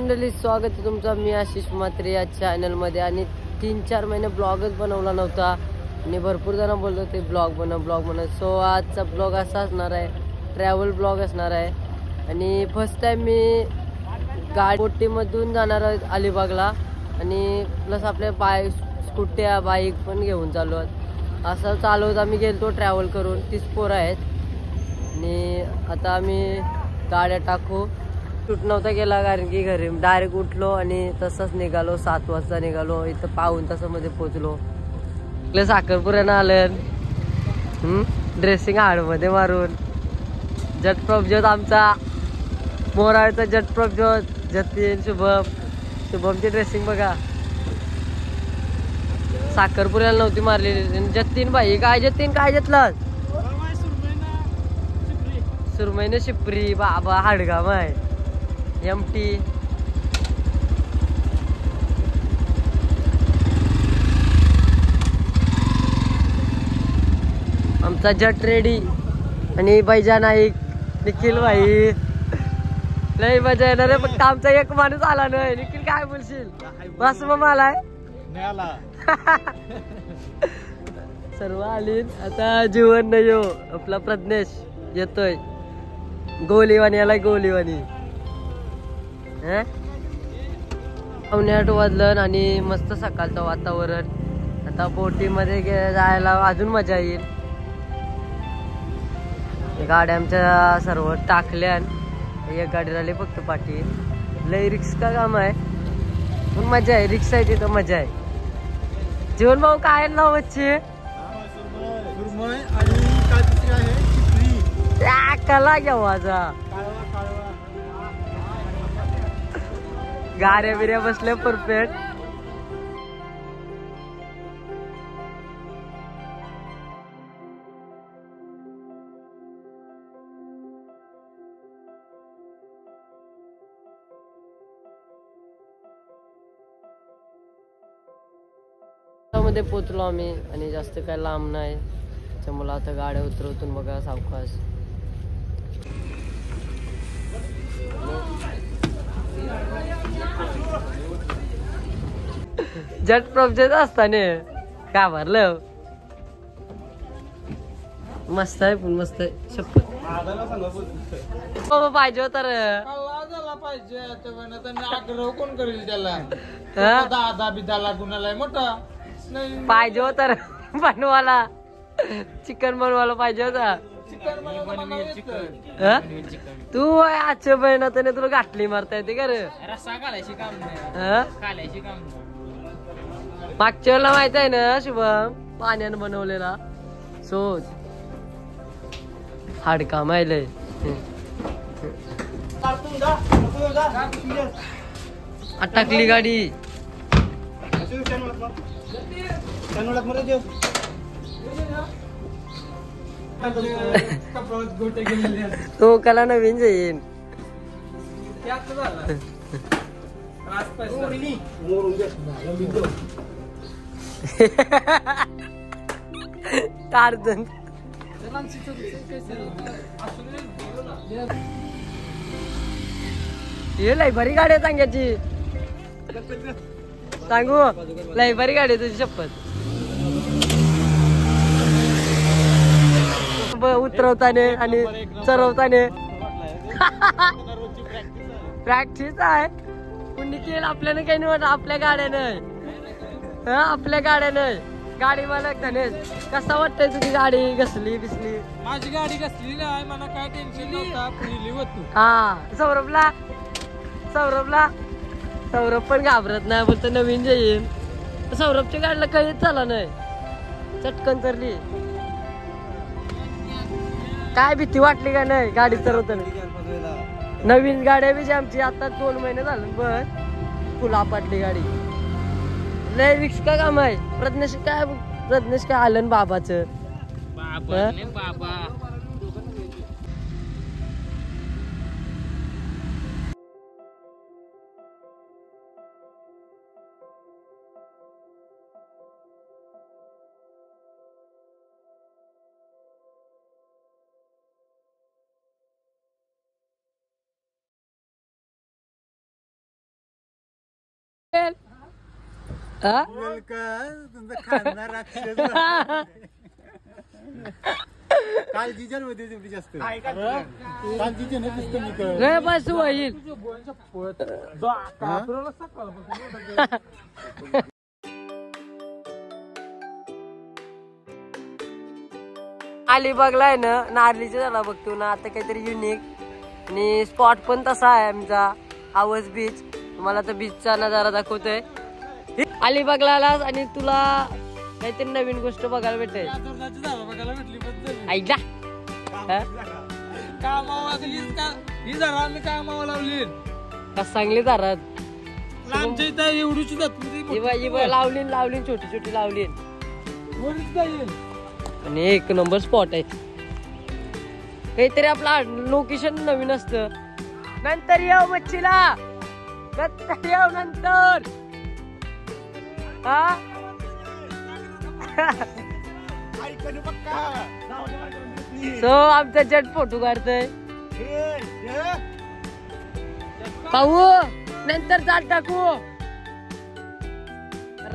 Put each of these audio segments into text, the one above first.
मंडळी, स्वागत आहे तुमचं. मी आशिष म्हात्रे या चॅनलमध्ये. आणि 3-4 महिने ब्लॉगच बनवला नव्हता आणि भरपूर जण बोलत होते ब्लॉग बनव. सो आजचा ब्लॉग असा असणार आहे, ट्रॅव्हल ब्लॉग असणार आहे. आणि फर्स्ट टाइम मी बोटीमधून जाणार आहे अलिबागला, आणि प्लस आपल्या स्कूट्या बाईक पण घेऊन चालू आहेत. असं चालवत आम्ही गेलतो ट्रॅव्हल करून. 30 पोरं आहेत आणि आता आम्ही गाड्या टाकू. शूट नव्हता गेला कारण की घरी डायरेक्ट उठलो आणि तसंच निघालो. 7 वाजता निघालो. इथं पाऊण तासामध्ये पोचलो. आपल्या साखरपुऱ्यानं आलं ड्रेसिंग हाडमध्ये मारून. जट प्रभज्योत आमचा मोराळचा जट प्रभज्योत, जतीन, शुभमची ड्रेसिंग बघा. साखरपुऱ्याला नव्हती मारलेली. जतीन बाई काय घेतलं? सुरमईने शिपरी बाबा हाडगाम आहे. एमटी आमचा जट रेडी. आणि बैजा नाईक, निखिल भाई लय मजा येणार आहे. फक्त आमचा एक माणूस आला नाही. निखिल काय बोलशील? बस मग आलाय सर्व आली. आता जीवन नाही हो आपला प्रज्ञेश येतोय. गोलीवाणी आलाय, गोलीवाणी. 8:30 वाजलं आणि मस्त सकाळचं वातावरण. आता बोटीमध्ये जायला अजून मजा येईल. गाड्या आमच्या सर्व टाकल्या. एक गाडी राहिली फक्त पाठी. लय रिक्षा काम आहे पण मजा आहे. रिक्षा आहे तिथं मजा आहे. जीवन भाऊ काय नाव वच्चे कला घ्या माझा. गाड्या बिऱ्या बसल्या परफेक्ट. मध्ये पोचलो आम्ही आणि जास्त काय लांब नाही. त्यामुळे आता गाड्या उतरवतून बघा सावकाश. जट प्रॉब्जेक्ट असताना का भरलं मस्त आहे. पण मस्त आहे. शपथ पाहिजे होता पाहिजे. आग्रह कोण करेल त्याला? दादा बिदाला कुणाला मोठा पाहिजे होता बनवाला. चिकन बनवायला पाहिजे होता. तू आजच्या बहिणात तुला गाठली मारता येते का रे? रस्सा घालायची काम नाही. मागच्या वेळेला माहित आहे ना शुभम, पाण्यानं बनवलेला सोज हाडकाम आहे. अटकली गाडी. तो कला नवीन जाईन. टार्झन हे लय भारी गाडी आहे सांगायची. सांगू लय भारी गाडी आहे तुझी शपथ. उतरवताने आणि चरवताने प्रॅक्टिस आहे. निखिल आपल्याला काही नाही वाटत. आपल्या गाड्या नाही, आपल्या गाड्या नाही. गाडी मालक धनेश, कसा वाटतंय तुझी गाडी? घसली बिसली? माझी गाडी घसली नाही, मला काय टेन्शन नव्हता. हा सौरभ पण घाबरत नाही. बोलतो नवीन जाईन. सौरभच्या गाडीला काहीच झाला नाही. चटकन तरली. काय भीती वाटली का नाही गाडी चरवताना? नवीन गाड्या बी आमची आता 2 महिने झालं बस फुला पाटली गाडी. लय रिक्षा काम आहे. प्रज्ञेश काय आलं बाबाचं. हा? काळजीच्या मध्ये तेवढी जास्त काळजीच्या नाही दिसतं मी कळ नाही बस होईल. अलिबागला आहे ना नारळीचा झाला बघतो ना आता काहीतरी युनिक आणि स्पॉट पण तसा आहे आमचा हावस बीच. तुम्हाला तर बीचचा नजारा दाखवतोय. अलिबागला आलास आणि तुला काहीतरी नवीन गोष्ट बघायला भेटेल. बघायला भेटली पण ऐकला ही जरा आम्ही कामावर लावली कस चांगली दारात आमच्या इथं एवढीची लावली लावली छोटी छोटी लावली जाईल. आणि एक नंबर स्पॉट आहे. काहीतरी आपला लोकेशन नवीन असतं. नंतर येऊ मच्छीला नंतर येऊ नंतर हा सो आमचा जट फोटो काढतोय पाहू नंतर जात टाकू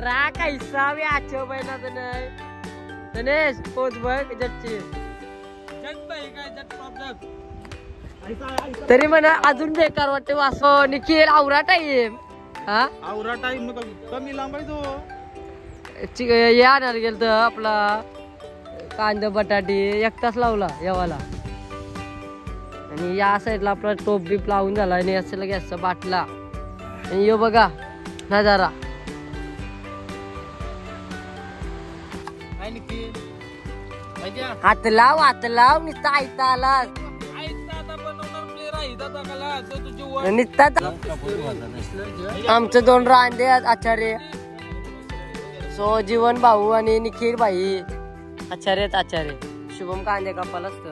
रा कैसा आजच्या महिन्यात नाही गणेश पोच बघ जटची तरी म्हणा अजून बेकार वाटते वासो निखिल आवरा टाईम हा आवरा टाइम कमी लांबायचो हे आणायला गेलं आपला कांदा बटाटी एक तास लावला येवाला आणि या साईडला आपला टोप बीप लावून झाला आणि असं गॅसचा बाटला आणि यो बघा नजारा. हात लाव नुसता आयता आला नुसता. आमचं 2 रांदे आचार्य सो जीवन भाऊ आणि निखिल भाई आचार्य आचार्य शुभम कांदे कापाला असत.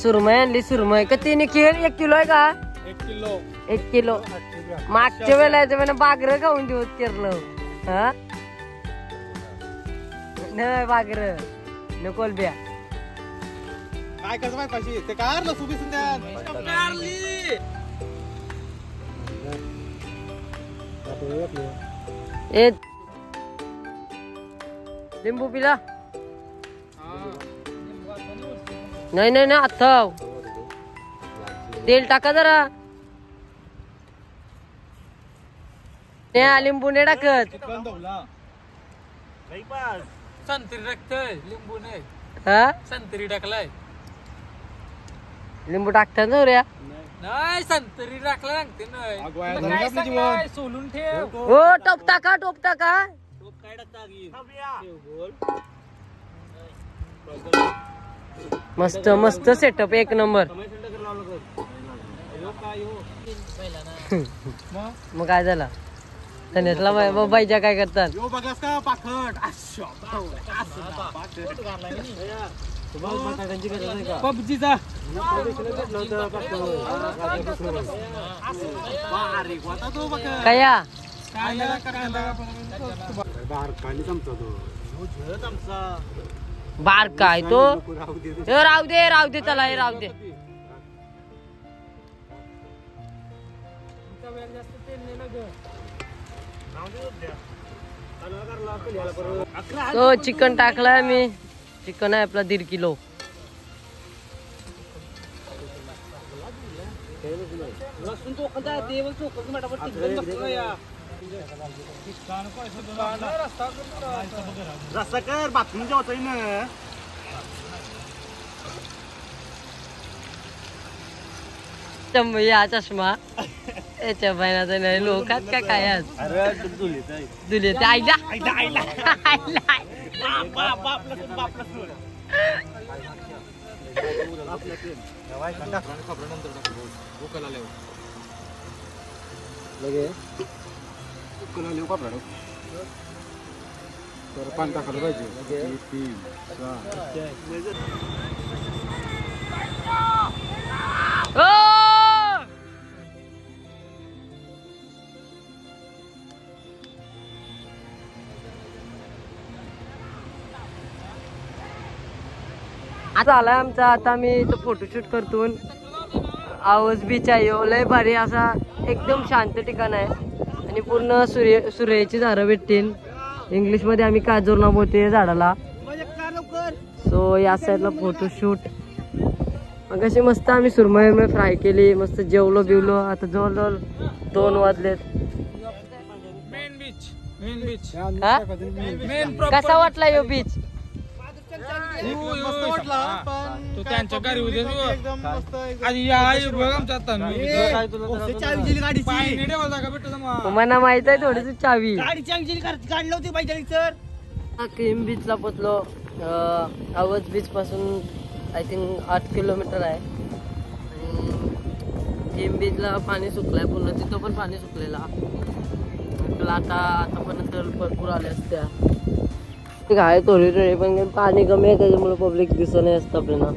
सुरमई आणली सुरमई किती निखिल 1 किलो आहे का 1 किलो मागच्या वेळेला बागर खाऊन देऊ केरलं हा नाही बागर न कोलब्या काय कसं माहिती पाहिजे ते कारलं सुबी ए लिंबू पिला नाही नाही ना आता तेल टाका जरा लिंबू नाही टाकत संत्री टाकतोय लिंबू नाही हा संत्री टाकलाय लिंबू टाकतात ना रे नाही संत्री टाकला लागते नाही सोलून ठेव हो टोप टाका मस्त मस्त सेटअप 1 नंबर. मग काय झालं धनेशला बाईच्या काय करतात पबजीचा कया बार काय तो राहू दे चला हे राहू दे. तो चिकन टाकलाय मी. चिकन आहे आपला 1.5 किलो. रस्ता कर बाथरूम जेवता ना या चष्मा याच्या बहिणाचा नाही लोकात का काय आज दुले ते आईला पाणी टाकायला पाहिजे 3 आता आलाय आमचा. आता आम्ही तो फोटोशूट करतो आवाज बीच आहे ह्यो. लय भारी असा एकदम शांत ठिकाण आहे आणि पूर्ण सूर्याची झाडं भेटतील. इंग्लिश मध्ये आम्ही काजूर बोलते झाडाला. सो या साईडला फोटोशूट. मग अशी मस्त आम्ही सुरमई फ्राय केली, मस्त जेवलो बिवलो. आता जवळजवळ 2 वाजलेत. मेन बीच मेन बीच हा? मेन कसा वाटला ह्यो बीच? तो त्यांच्या गाडी उद्या आधी बघ आमच्या मला माहित आहे थोडीशी चावी. क्रीम बीच ला पोचलो. आवाज बीच पासून आय थिंक 8 किलोमीटर आहे. आणि क्रीम बीच ला पाणी सुकलंय पूर्ण, तिथं पण पाणी सुकलेला. आतापर्यंत भरपूर आले असत्या. आहे थोडी पण पाणी कमी आहे त्याच्यामुळे पब्लिक दिसत नाही असतं आपल्याला.